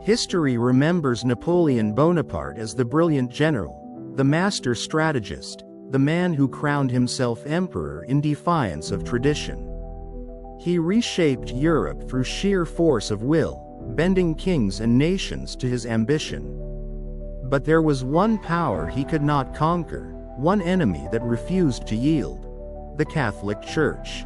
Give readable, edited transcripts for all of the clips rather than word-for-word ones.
History remembers Napoleon Bonaparte as the brilliant general, the master strategist, the man who crowned himself emperor in defiance of tradition. He reshaped Europe through sheer force of will, bending kings and nations to his ambition. But there was one power he could not conquer, one enemy that refused to yield: the Catholic Church.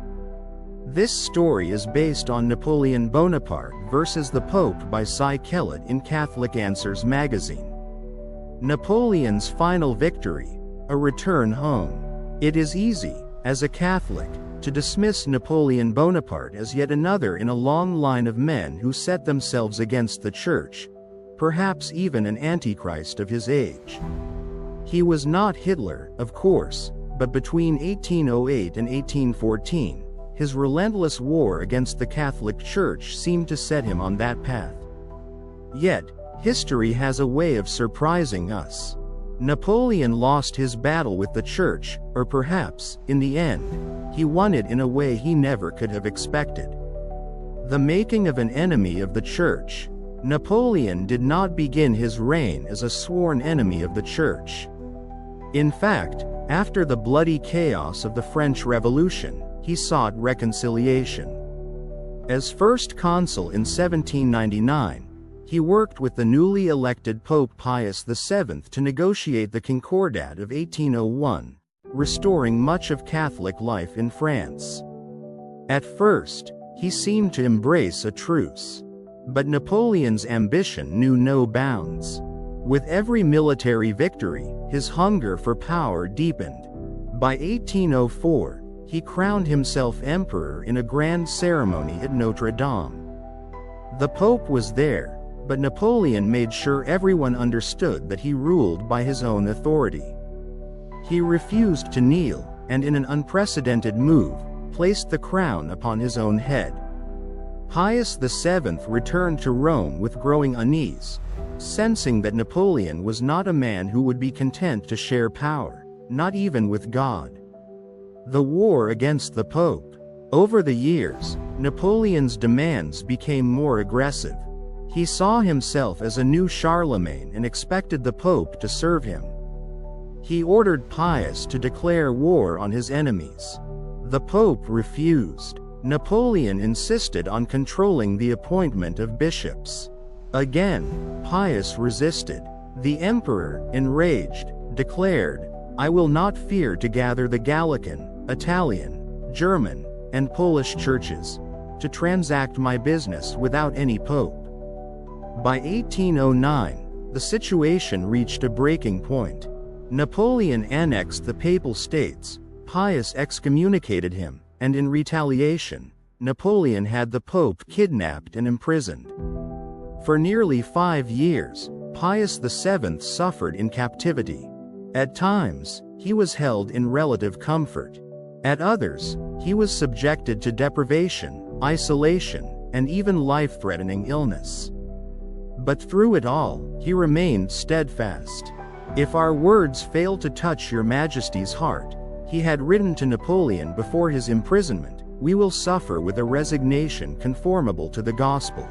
This story is based on Napoleon Bonaparte versus the Pope by Cy Kellett in Catholic Answers magazine. Napoleon's final victory, a return home. It is easy, as a Catholic, to dismiss Napoleon Bonaparte as yet another in a long line of men who set themselves against the Church, perhaps even an antichrist of his age. He was not Hitler, of course, but between 1808 and 1814, his relentless war against the Catholic Church seemed to set him on that path. Yet, history has a way of surprising us. Napoleon lost his battle with the Church, or perhaps, in the end, he won it in a way he never could have expected. The making of an enemy of the Church. Napoleon did not begin his reign as a sworn enemy of the Church. In fact, after the bloody chaos of the French Revolution, he sought reconciliation. As first consul in 1799, he worked with the newly elected Pope Pius VII to negotiate the Concordat of 1801, restoring much of Catholic life in France. At first, he seemed to embrace a truce. But Napoleon's ambition knew no bounds. With every military victory, his hunger for power deepened. By 1804, he crowned himself emperor in a grand ceremony at Notre Dame. The Pope was there, but Napoleon made sure everyone understood that he ruled by his own authority. He refused to kneel, and in an unprecedented move, placed the crown upon his own head. Pius VII returned to Rome with growing unease, sensing that Napoleon was not a man who would be content to share power, not even with God. The war against the Pope. Over the years, Napoleon's demands became more aggressive. He saw himself as a new Charlemagne and expected the Pope to serve him. He ordered Pius to declare war on his enemies. The Pope refused. Napoleon insisted on controlling the appointment of bishops. Again, Pius resisted. The emperor, enraged, declared, "I will not fear to gather the Gallican, Italian, German, and Polish churches, to transact my business without any pope." By 1809, the situation reached a breaking point. Napoleon annexed the Papal States, Pius excommunicated him, and in retaliation, Napoleon had the Pope kidnapped and imprisoned. For nearly 5 years, Pius VII suffered in captivity. At times, he was held in relative comfort. At others, he was subjected to deprivation, isolation, and even life-threatening illness. But through it all, he remained steadfast. "If our words fail to touch your Majesty's heart," he had written to Napoleon before his imprisonment, "we will suffer with a resignation conformable to the gospel.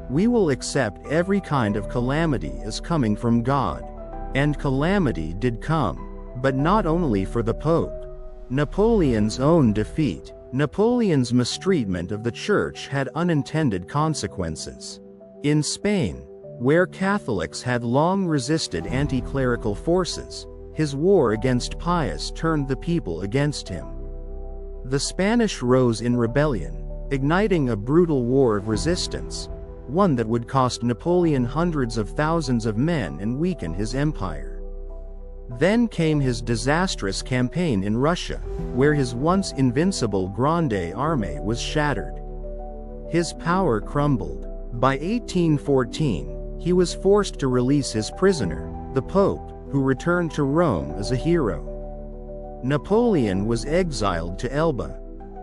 We will accept every kind of calamity as coming from God." And calamity did come, but not only for the Pope. Napoleon's own defeat, Napoleon's mistreatment of the Church had unintended consequences. In Spain, where Catholics had long resisted anti-clerical forces, his war against Pius turned the people against him. The Spanish rose in rebellion, igniting a brutal war of resistance, one that would cost Napoleon hundreds of thousands of men and weaken his empire. Then came his disastrous campaign in Russia, where his once invincible Grande Armée was shattered. His power crumbled. By 1814, he was forced to release his prisoner, the Pope, who returned to Rome as a hero. Napoleon was exiled to Elba.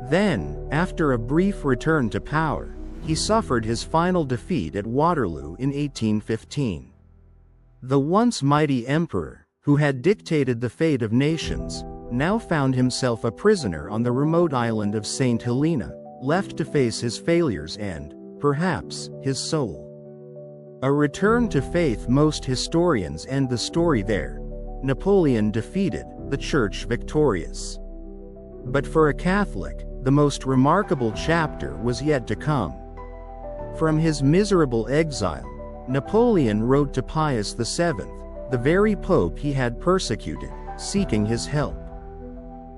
Then, after a brief return to power, he suffered his final defeat at Waterloo in 1815. The once mighty emperor, who had dictated the fate of nations, now found himself a prisoner on the remote island of St. Helena, left to face his failures and, perhaps, his soul. A return to faith. Most historians end the story there. Napoleon defeated, the Church victorious. But for a Catholic, the most remarkable chapter was yet to come. From his miserable exile, Napoleon wrote to Pius VII, the very pope he had persecuted, seeking his help.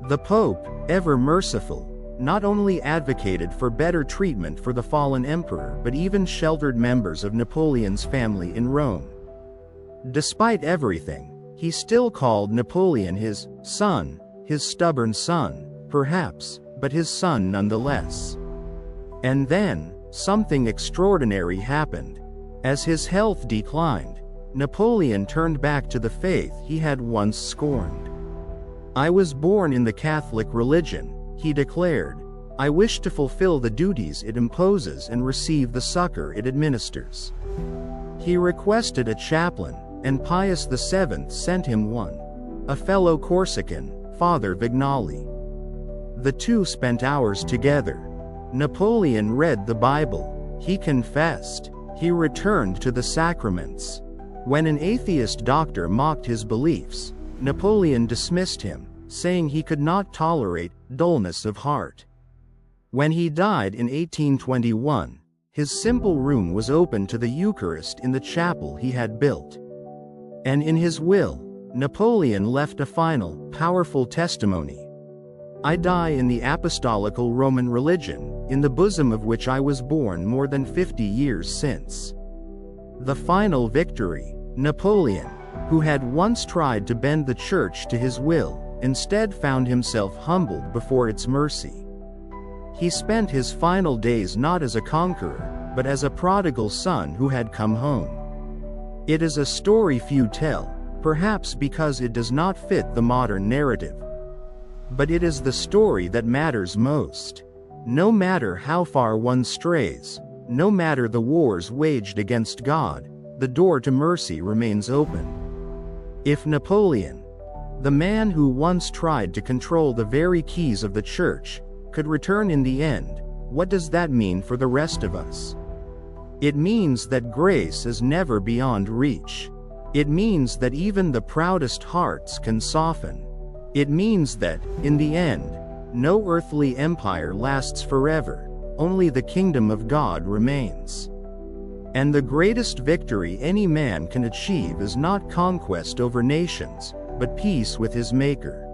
The pope, ever merciful, not only advocated for better treatment for the fallen emperor but even sheltered members of Napoleon's family in Rome. Despite everything, he still called Napoleon his son, his stubborn son, perhaps, but his son nonetheless. And then, something extraordinary happened. As his health declined, Napoleon turned back to the faith he had once scorned. "I was born in the Catholic religion," he declared. "I wish to fulfill the duties it imposes and receive the succor it administers." He requested a chaplain, and Pius VII sent him one. A fellow Corsican, Father Vignali. The two spent hours together. Napoleon read the Bible. He confessed. He returned to the sacraments. When an atheist doctor mocked his beliefs, Napoleon dismissed him, saying he could not tolerate dullness of heart. When he died in 1821, his simple room was open to the Eucharist in the chapel he had built. And in his will, Napoleon left a final, powerful testimony. "I die in the apostolical Roman religion, in the bosom of which I was born more than 50 years since." The final victory. Napoleon, who had once tried to bend the church to his will, instead found himself humbled before its mercy. He spent his final days not as a conqueror, but as a prodigal son who had come home. It is a story few tell, perhaps because it does not fit the modern narrative. But it is the story that matters most. No matter how far one strays, no matter the wars waged against God, the door to mercy remains open. If Napoleon, the man who once tried to control the very keys of the church, could return in the end, what does that mean for the rest of us? It means that grace is never beyond reach. It means that even the proudest hearts can soften. It means that, in the end, no earthly empire lasts forever, only the kingdom of God remains. And the greatest victory any man can achieve is not conquest over nations, but peace with his Maker.